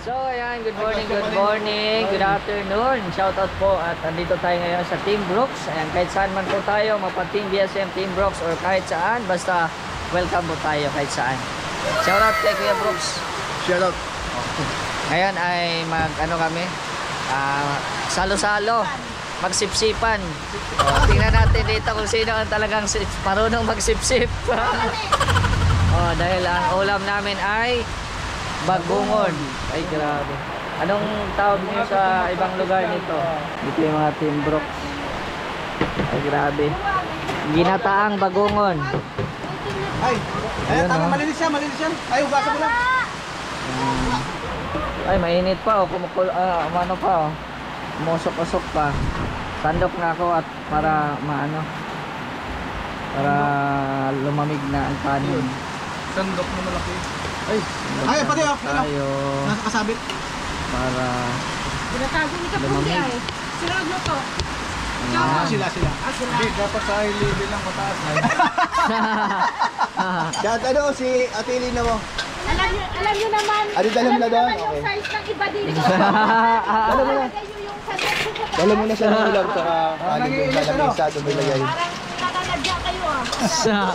So ayan, good morning, good afternoon. Shoutout po at andito tayo ngayon sa Team Brooks. Ayan, kahit saan man po tayo, mapating BSM, Team Brooks or kahit saan, basta welcome po tayo kahit saan. Shoutout kay Kuya Brooks. Shoutout. Ngayon ay kami, salo-salo, magsipsipan. Tingnan natin dito kung sino ang talagang marunong magsipsip. Dahil ang ulam namin ay bagungon. Ay grabe. Anong tawag niyo sa ibang lugar nito? Dito yung mga Team Brooks. Ay grabe. Ginataang bagungon. Ay, tama, malinis yan. Ay, hugasan mo lang. Ay, mainit pa. Umano pa. Umusok-usok pa. Sandok na ako at para para lumamig na ang kanin. Sandok na malaki. Ay, pati tayo. Nasa kasabit. Para pinatago ni Kapundi ay. Sila nagluto. Sila. Hindi, dapat sa high level lang mataas. Kaya si Ate Lina mo. Alam nyo naman. Ano dala mo na doon? Yung size ng iba dito. Dala mo na sa ulam sa kanin sa lamesa doon may lagay. Parang nalalagyan kayo ah.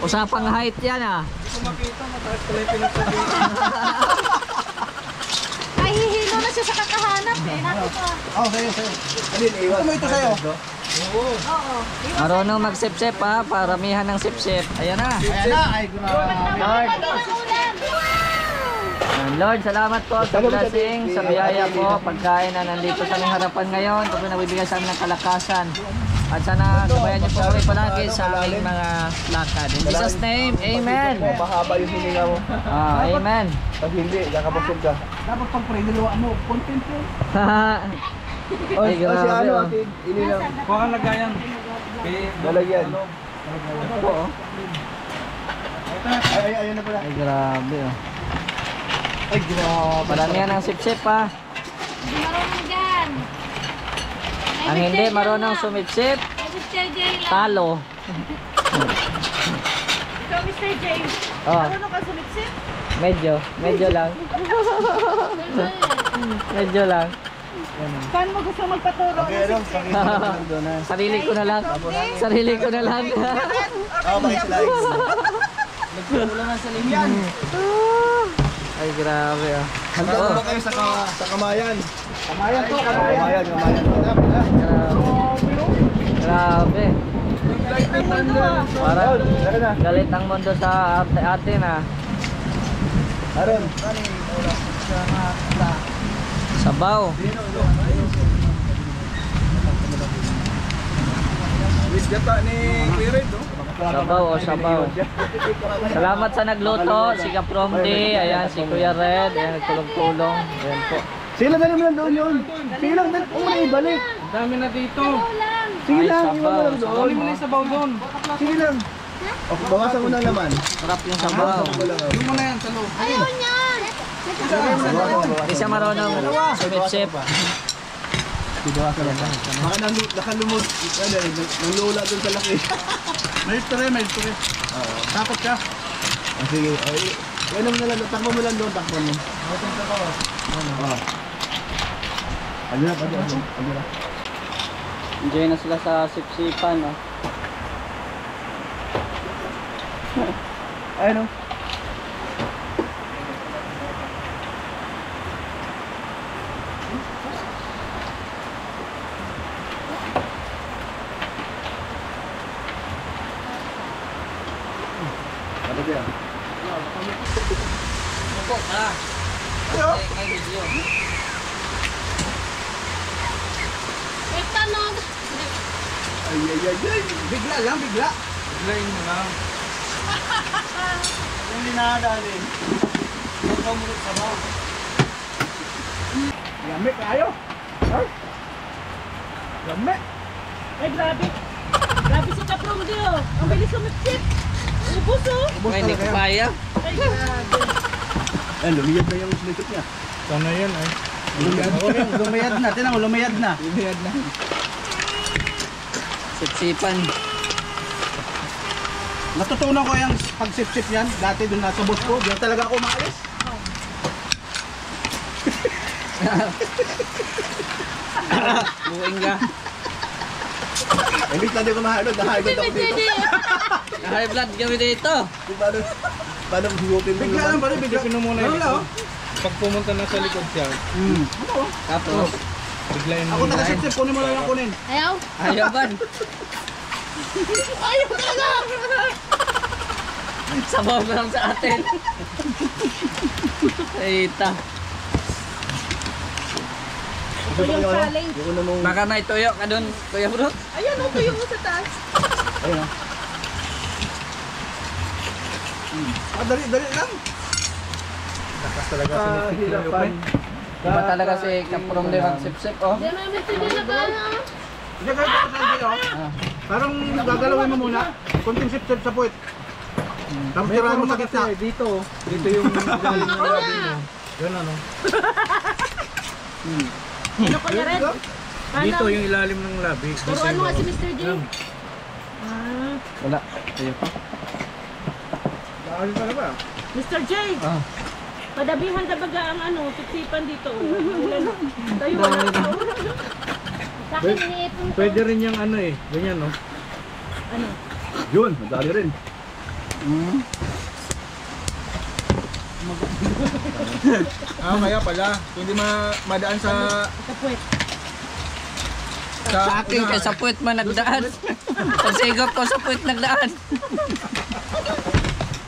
Usapang height yan ah. Kumakita, mataas pala yung pinagsabihin. Ay, hihilo na siya sa kakahanap eh. Nakita. Sa'yo. Alin, iwan. Ito mo ito sa'yo. Oo. Marunong magsipsip ha, paramihan ng sipsip. Ayan na. Ay, grabe. Lord, salamat po sa blessing, sa biyaya po, pagkain na nandito sa aming harapan ngayon. Ito po nagbibigay sa amin ng kalakasan. At sana gabayan niyo po kami palagi sa aming mga lakad. In Jesus' name, Amen. Mahaba yung hininga mo. Amen. Pag hindi, kakabusog ka. Dapat pang pray, niluwaan mo. Content po. Ay, grabe oh. Inilang. Kuha kang lagayan. Lalagyan. Ito oh. Ayun na pala. Ay, grabe oh. Ay, grabe. Paramihan ng sipsip ha. Hindi marunong dyan. Ang hindi marunong sumipsip, Mr. J lang. talo. Ikaw, Mr. J. Oh, Marunong ka sumitsip? medyo lang. Medyo lang. Paano mo gusto magpaturo? Sarili ko na lang. Sarili ko na lang. Makislides. Nagkukulangan sa limyan. Ay, grabe ah. Handa na ba kayo sa kamayan? Kamayan to, kamayan. Grabe. Parang galit ang mundo sa ate na. Aron. Sabaw. Wis gata ni Cleared, no? Sabaw o sabaw. Salamat sa nagluto, si Kapromdi, ayan si Kuya Red, ayan nagtulong-tulong. Ayan po. Sila dali mo lang doon yun. Sige lang, ibalik. Ang dami na dito. Sige Ay, lang, sabaw. iwan mo lang doon. Kunin mo na yung sabaw doon. Sige lang. Bawasan mo na naman. Sarap yung sabaw. Yung mo na yan sa loob. Ayaw niya. Hindi siya marunong sumitsip. Bawasan lang. Baka nakalumod. Nanlula doon sa laki. May tire. Takot ka. Sige. Ano mo na lang, takbo mo lang doon, takbo mo. Ano na. Enjoy na sila sa sipsipan. Oh. Ayun o. Ano ba yan? Opo, tara. May video. May tanong. Ay. Bigla lang. Biglayin mo lang. Yung dinadalin. Huwag ka mulot sabaw. Yami kayo. Yami. Ay, grabe. Grabe si Kapromdi oh. Ang bilis sumitsip. Ubus oh. May hindi ko kaya. Ay, grabe. Ay, lumiyad na yung slitot niya. Sana yan ay. Lumayad na. Tinan mo, lumayad na. Sipsipan. Natutunan ko yung pagsip-sip yan. Dati doon nasa boss ko. Diyan talaga ako maalis. Buing ka. Imbis na di ko mahalod, nahalod ako dito. High blood kami dito. Paano hugupin mo Bigla lang naman? pala, bigla mo na ito. Pag pumunta na sa likod siya, Tapos, biglayin Ako mo. nakasip-sip, kunin mo lang yung kunin. Ayaw? ayaw ban. Ayaw talaga! Sabaw na lang sa atin. Eita. Ito yung challenge. Yung una mong... Baka may tuyo ka dun, Kuya Bro. Ayan, ito yung sa taas. Ayun o. Dali lang. Lakas talaga sinipin. Iba talaga si Kaprong de magsip-sip, oh. Diyan namin ito din na kaya. Hindi ka ito sa hindi o. Parang gagalawin mo muna. Kunting sip-sip sa puwit. Tapos tirahan mo sa gitna. Dito yung galing ng labi mo. Yan ano. Ano ko na rin? Dito yung ilalim ng labi. Turuan mo nga si Mr. J. Wala. Tuyo pa. Ano talaga? Mr. J, Ah. padabihan na baga ang ano, siksipan dito. Tayo wala tao. Sa akin, iniipon ko. Pwede rin yung ano eh. Ganyan no. Ano? Yun, madali rin. Kaya pala. Hindi madaan sa... Kapuwet. Sa akin, kay sa puwet man nagdaan. Pagsigop ko sa puwet nagdaan.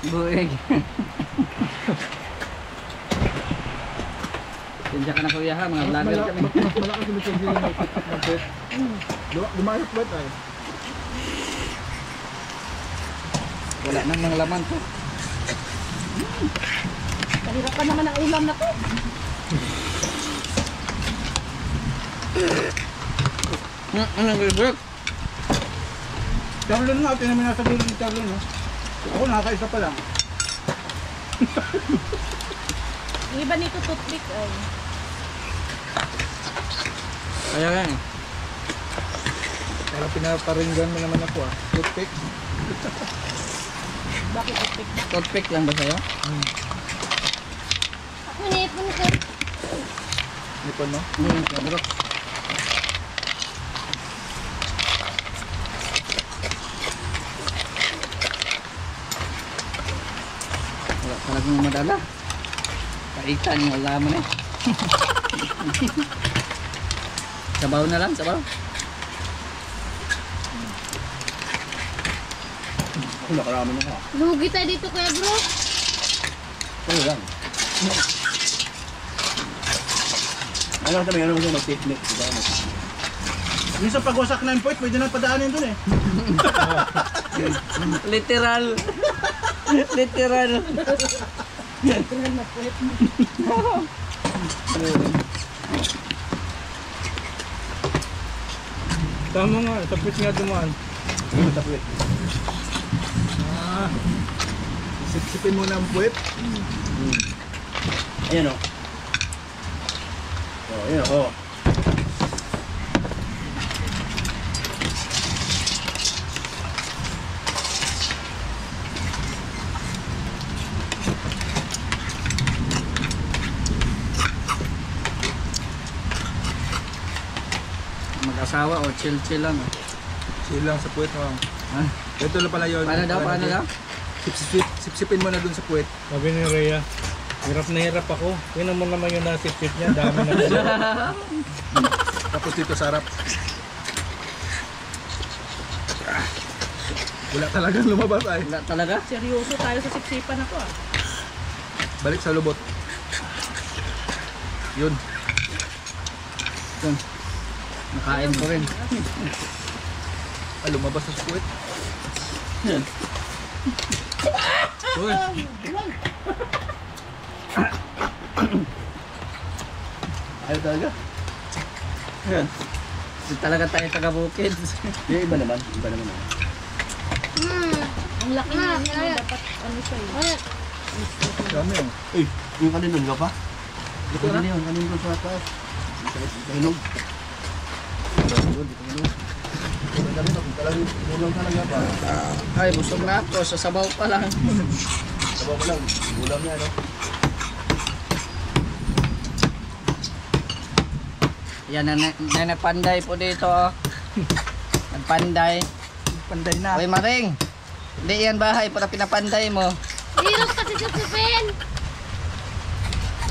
Buig. Tinsya ka na kuya ha, mga vlogger kami. Mas malakas yung message yung ng puwit. Lumayos puwit ay. Wala nang mga laman to. Kahirap pa naman ang ulam na to. Anong gulbuk? Charlon nga, tinamin nasa dulo ni Charlon. No? Ako nakaisa pa lang. Yung iba nito toothpick ay. Kaya yan eh. Parang pinaparinggan mo naman ako ah. Toothpick. Bakit toothpick? Toothpick lang ba sa'yo? Ako iniipon ko. Nipon no? Bro. Wala talagang madala. Kaitan yung wala mo na eh. Sabaw na lang, sabaw. Ako nakarami na ka. Lugi tayo dito kuya bro. Ano lang. Ano kami, ano mo mag-technique. Diba? Minsan pag-wasak na yung puwit, pwede na padaanin dun eh. Literal. Literal. Tama nga, tapos nga dumaan. Sa puwit. Sipsipin mo na ang puwet. Ayan o. Oh, ayan o. Oh. Mag-asawa o chill-chill lang. Oh. Chill lang sa puwet mo. Ha? Ito lang pala yun. Paano daw? Paano daw? Sipsipin mo na dun sa puwet. Sabi ni Rhea, hirap na hirap ako. Tingnan mo naman yung nasipsip niya. Dami na pala. Tapos dito sa harap. Wala talagang lumabas ay. Wala talaga? Seryoso tayo sa siksipan na to ah. Balik sa lubot. Yun. Yun. Nakain ko rin. Ah, lumabas sa puwet. Yan. Uy. Ayaw talaga. Yan. Di talaga tayo taga-bukid. Yung iba naman. Iba naman. Ang laki na niya. Dapat ano siya eh. Dami oh. Uy, yung kanin doon ka pa? Dito na? Kanin yun, kanin doon sa taas. Sa hinog. Doon, dito hinog. Ulang talaga pa. Ay, busog na ako. Sa sabaw pa lang. Sabaw ko lang. Ulam niya, no? Yan na nagpanday po dito. Oh. Nagpanday. Panday na. Uy, Maring. Hindi yan bahay para pinapanday mo. Hirap kasi sipsipin.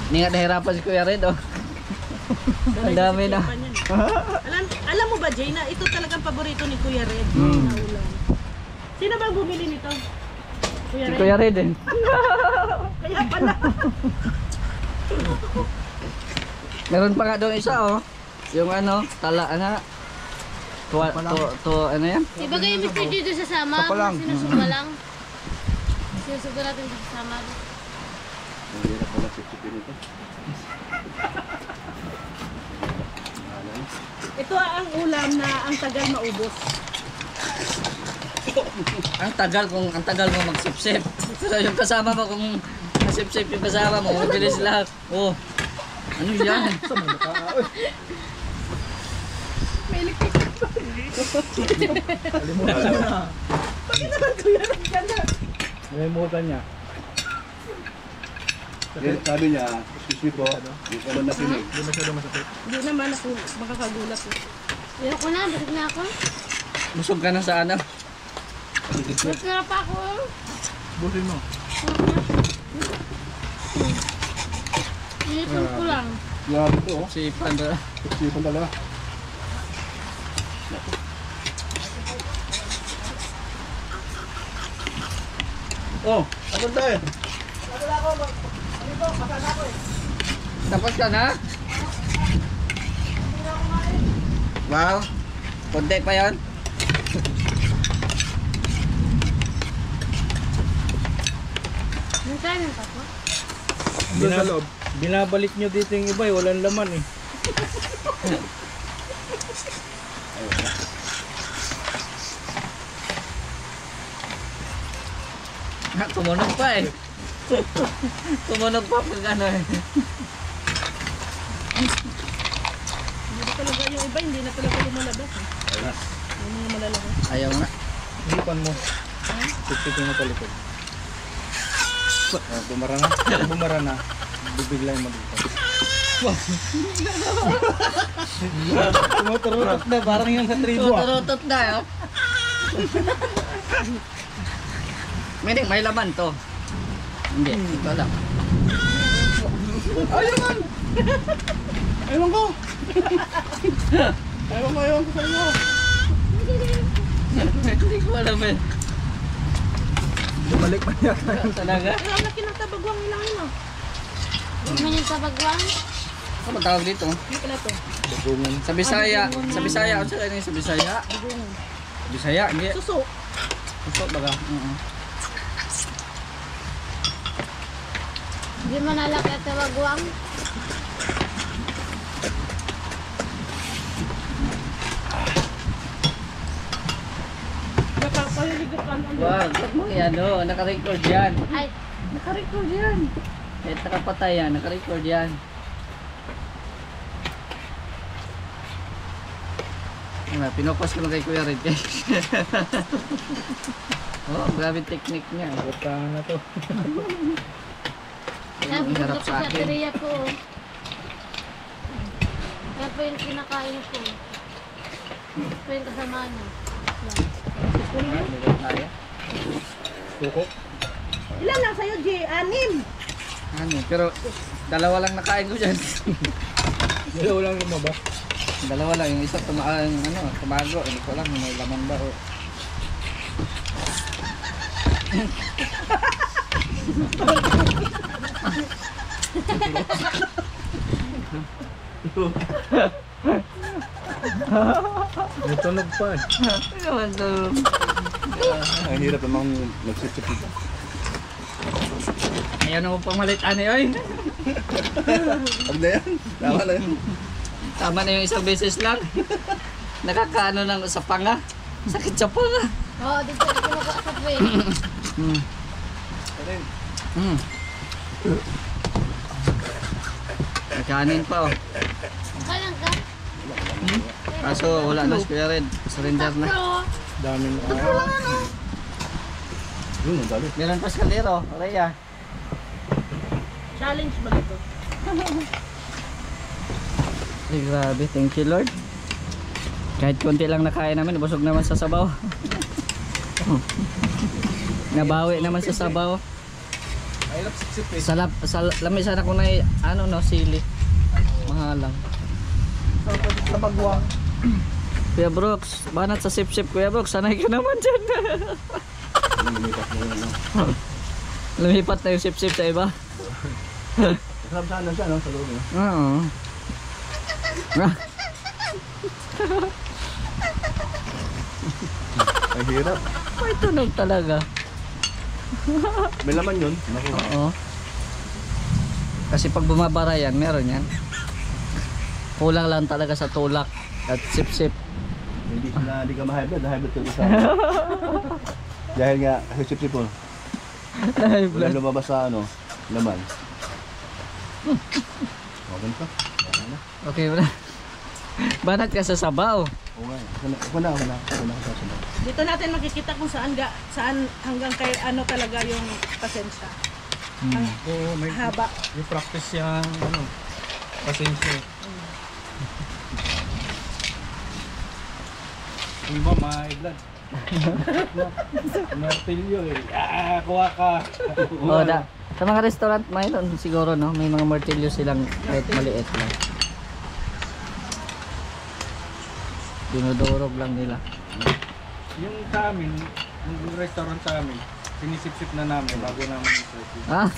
Hindi nga nahirapan si Kuya Red, oh. Ang dami na. Alam mo ba, Jay, na ito talagang paborito ni Kuya Red na ulam. Sino bang bumili nito? Kuya Si Red? Kuya Red, eh. Kaya pala. Meron pa nga doon isa, oh. Yung ano, tala, ano. Ano yan? Ibagay yung Mr. dito sa sama. Sapa lang. Sinusuga lang. Sinusuga natin sa sama. Ito ang ulam na ang tagal maubos. Ang tagal mo magsipsip. Pero yung kasama mo, kung masipsip yung kasama mo, mabilis lahat. Oh. Ano yan? Kalimutan mo na. Bakit naman Kuya Red ka na? Kalimutan niya. Sabi niya, excuse me po, hindi ko man nakinig. Hindi masyado masakit. Hindi naman ako makakagulat. Pero ko na, bakit na ako? Busog ka na sa ano? Masira pa ako. Busin mo. Inipin ko lang. Grabe to, oh. Si Pandora. Sipan talaga. Oh, ano tayo? Tapos ka na? Wow. Konti pa yon. Nang kanin pa po? Doon sa loob. Binabalik nyo dito yung iba, walang laman eh. Tumunog pa eh. Tumunog pa pag ano eh. Hindi talaga yung iba, hindi na talaga lumalabas. Yung mga malalabas. Ayaw nga. Hipan mo. Titikin mo talikod. Bumara na. Bumara na. Bibiglayin mo dito. Tumuturutot na, parang yung sa tribo ah. Tuturutot na oh. May laman to. Hindi, ito lang. Ewan ko. Ewan ko sa inyo. Hindi ko alam eh. Bumalik pa niya tayo. Talaga? Pero ang laki ng tabagwang nila yun oh. Huwag man yung tabagwang. Ano tawag dito? Ano pala to? Sa Bisaya. Sa Bisaya. Ano sa kanina sa Bisaya? Bisaya, hindi. Suso. Gusto baga. Hindi mo nalaki at tabagwang. Nakapahiligot ka ano. Wag, wag mo yan, no. Naka-record yan. Ay, Naka-record yan. Kahit nakapatay yan, naka-record yan. Ano, pinopas ko lang kay Kuya Red. Oh, grabe technique niya. Butangan na to. Ang harap sa sa akin. teriya ko. Yan po yung kinakain ko. Ito yung kasama niya. Kaya? Tukok. Ilan lang sa'yo, G? 6. Ano, pero dalawa lang nakain ko dyan. Dalaw lang lumaba. Dalawa lang, yung isa tumago. Hindi ko alam, may laman ba o. May tunog pa. Naman to. Ang hirap namang nagsisip dito. Ayaw na mo pamalit, ano yun? Pag na yan, tama na yan. Tama na yung isang beses lang. Nakakaano lang sa panga. Sakit sa panga. Oo, dito ako nakakasap eh. May kanin pa oh. Kalang ka? Kaso wala na si Kuya Red. Surrender na. Bro, Daming Yun, ang dali. Meron pa si Kaldero. Rhea. challenge ba ito? Ay, grabe. Thank you, Lord. Kahit konti lang nakain namin, busog naman sa sabaw. Nabawi naman sa sabaw. Mahirap sipsipin. Sa lami sana ko na ano no, sili. Mahalang. Sa bagwang. Kuya Brooks, banat sa sip-sip Kuya Brooks, sanay ka naman dyan. Lumipat na yung sip-sip sa iba. Sarap sana siya, no? Sa loob, no? Oo. Ay, hirap. May tunog talaga. May laman yun. Naku. Oo. Kasi pag bumabara yan, meron yan. Kulang lang talaga sa tulak at sip-sip. Hindi ka ma-hybrid. Na-hybrid ka isa. Dahil nga, kasi sip-sip mo. High Wala blood. lumabas sa ano, laman. Okay pa. Okay mo na. Banat ka sa sabaw. Oo nga. Ako na. Dito natin makikita kung saan hanggang kay ano talaga yung pasensya. Ang Oo, may haba. yung practice yung ano, pasensya. Yung iba, ma-blood. Martilyo eh. Kuha ka. Oh, sa mga restaurant mayroon siguro no, may mga martilyo silang kahit maliit lang. Dinudurog lang nila. Yung sa amin, yung restaurant sa amin, sinisip-sip na namin bago namin i-serve. Ah,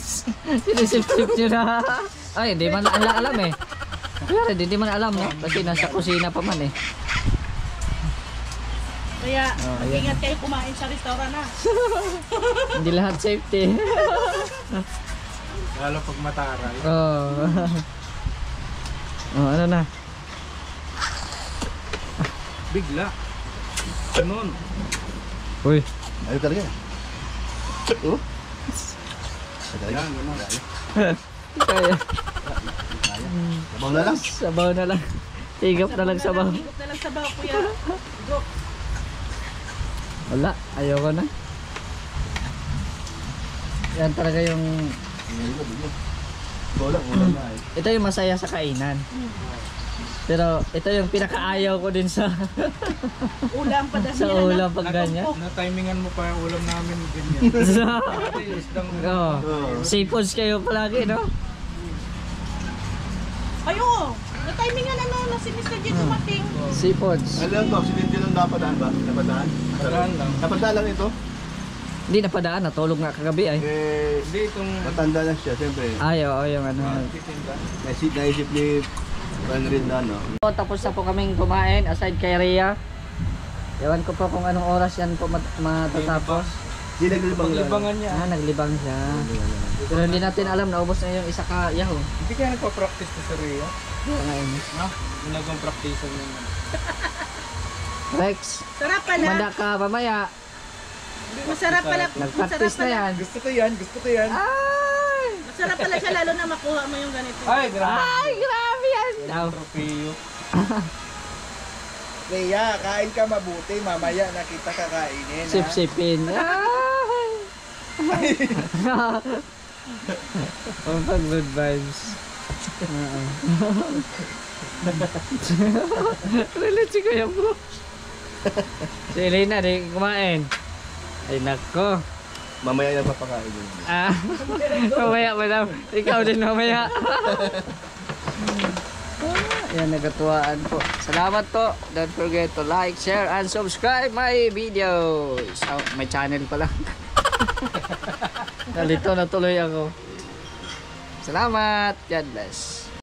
sinisip-sip nyo na. Ay, hindi man alam eh. Pero hindi man alam no, kasi nasa kusina pa man eh. Kaya ayan. ingat kayo kumain sa restaurant na. Hindi lahat safety. Lalo pag mataray. Oh. Oh, ano na? Bigla. Ganun. Uy. Ayun talaga. Oh? Yan, ganun. Kaya. Sabaw na lang. Sabaw na lang. Tigap na lang sabaw. Higop na lang sabaw, kuya. Bro, Wala, ayoko na. Yan talaga yung... Ulam na eh. Ito yung masaya sa kainan. Pero ito yung pinakaayaw ko din sa ulam pa sa ulam pag ganyan. Na-timingan mo pa yung ulam namin ganyan. Kasi isdang Oh, seafoods kayo palagi, no? Ayo, na-timingan na si Mr. J dumating. Seafoods. Alam ko, sinindi lang napadaan ba? Napadaan? Padaan lang. Napadaan lang ito? Hindi napadaan, natulog nga kagabi ay. Eh, Hindi itong matanda na siya, siyempre. Ay, oo, yung ano. titinda. Naisip ni Rin na, no? So, tapos na po kaming kumain, aside kay Rhea. Ewan ko pa kung anong oras yan po matatapos. Hindi naglibang lang. Paglibangan niya. Ah, naglibang siya. Pero hindi natin alam, naubos na yung isa ka yaho. Hindi kaya nagpa-practice to sa Rhea? Kaya ngayon. Ginagawang practice niya. Rex, Sarap pala. manda ka mamaya. Masarap pala. Nag-practice na yan. Gusto ko yan, gusto ko yan. Ay! Masarap pala siya lalo na makuha mo yung ganito. Ay, grabe. Ay, grabe yan! Daw. Tropeo. Leia, kain ka mabuti. Mamaya nakita kakainin. ha? Sip-sipin. Ay! Ang pag-good vibes. Relate si Kuya Bro. Si Elena, di kumain. Ay, nako. Mamaya na papakain yun. Ah, mamaya, madam. Ikaw din mamaya. Yan, nagkatuwaan po. Salamat po. Don't forget to like, share, and subscribe my videos. Oh, may channel pala. Nalito na tuloy ako. Salamat. God bless.